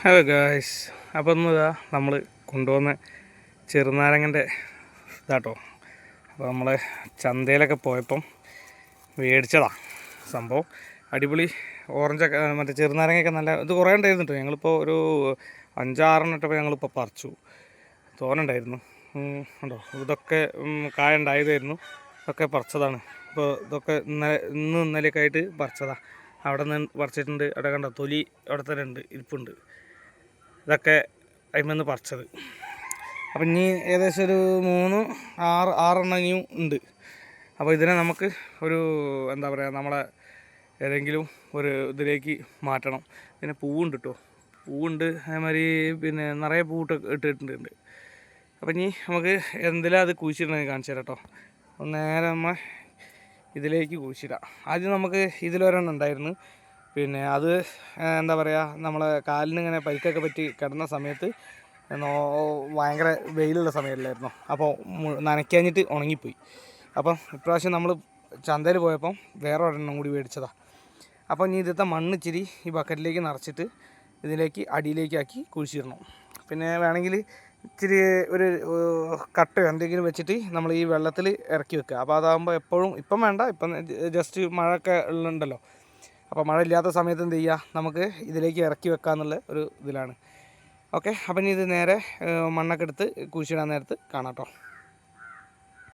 Hello guys, അപ്പം ഇതാ നമ്മൾ കൊണ്ടുവന്ന ചെറുനാരങ്ങൻ്റെ ഇതാട്ടോ. അപ്പോൾ നമ്മൾ ചന്തയിലൊക്കെ പോയപ്പം മേടിച്ചതാണ് സംഭവം. അടിപൊളി ഓറഞ്ചൊക്കെ മറ്റേ ചെറുനാരങ്ങയൊക്കെ നല്ല ഇത് കുറേ ഉണ്ടായിരുന്നു കേട്ടോ. ഞങ്ങളിപ്പോൾ ഒരു 5-6 ഇട്ടപ്പോൾ ഞങ്ങളിപ്പോൾ പറിച്ചു. തോനുണ്ടായിരുന്നു ഉണ്ടോ. ഇതൊക്കെ കായ ഉണ്ടായതായിരുന്നു, ഇതൊക്കെ പറിച്ചതാണ്. ഇപ്പോൾ ഇതൊക്കെ ഇന്നലെയൊക്കെ ആയിട്ട് പറിച്ചതാണ്. അവിടെ നിന്ന് പറിച്ചിട്ടുണ്ട്. അവിടെ കണ്ടോ തൊലി അവിടെ തന്നെ ഉണ്ട്, ഇരിപ്പുണ്ട്. ഇതൊക്കെ അതിന്മേന്ന് പറിച്ചത്. അപ്പം ഇനി ഏകദേശം ഒരു 6 ഇനിയും ഉണ്ട്. അപ്പോൾ ഇതിനെ നമുക്ക് ഒരു എന്താ പറയുക, നമ്മളെ ഏതെങ്കിലും ഒരു ഇതിലേക്ക് മാറ്റണം. പിന്നെ പൂവുണ്ട് കേട്ടോ, പൂവുണ്ട് അതേമാതിരി പിന്നെ നിറയെ പൂവിട്ട് ഇട്ടിട്ടുണ്ട്. അപ്പം ഇനി നമുക്ക് എന്തെല്ലാം അത് കുഴിച്ചിടണമെന്ന് കാണിച്ചു തരാം കേട്ടോ. നേരെ നമ്മൾ ഇതിലേക്ക് കുഴിച്ചിടാം. ആദ്യം നമുക്ക് ഇതിലൊരെണ്ണം ഉണ്ടായിരുന്നു. പിന്നെ അത് എന്താ പറയുക, നമ്മളെ കാലിന് ഇങ്ങനെ പരിക്കൊക്കെ പറ്റി കിടന്ന സമയത്ത് ഭയങ്കര വെയിലുള്ള സമയമല്ലായിരുന്നു. അപ്പോൾ നനയ്ക്കാഞ്ഞിട്ട് ഉണങ്ങിപ്പോയി. അപ്പം ഇപ്രാവശ്യം നമ്മൾ ചന്തയിൽ പോയപ്പം വേറെ ഒരെണ്ണം കൂടി മേടിച്ചതാണ്. അപ്പോൾ ഇനി ഇന്നത്തെ മണ്ണ് ഇച്ചിരി ഈ ബക്കറ്റിലേക്ക് നിറച്ചിട്ട് ഇതിലേക്ക് അടിയിലേക്കാക്കി കുഴിച്ചിടണം. പിന്നെ വേണമെങ്കിൽ ഇച്ചിരി ഒരു കട്ടയോ എന്തെങ്കിലും വെച്ചിട്ട് നമ്മൾ ഈ വെള്ളത്തിൽ ഇറക്കി വെക്കുക. അപ്പോൾ അതാകുമ്പോൾ എപ്പോഴും ഇപ്പം വേണ്ട, ഇപ്പം ജസ്റ്റ് മഴയൊക്കെ ഉള്ളതുണ്ടല്ലോ. അപ്പോൾ മഴ ഇല്ലാത്ത സമയത്ത് എന്ത് ചെയ്യുക, നമുക്ക് ഇതിലേക്ക് ഇറക്കി വെക്കാമെന്നുള്ള ഒരു ഇതിലാണ്. ഓക്കെ, അപ്പം ഇനി ഇത് നേരെ മണ്ണൊക്കെ എടുത്ത് കുഴിച്ചിടാൻ നേരത്ത് കാണാം കേട്ടോ.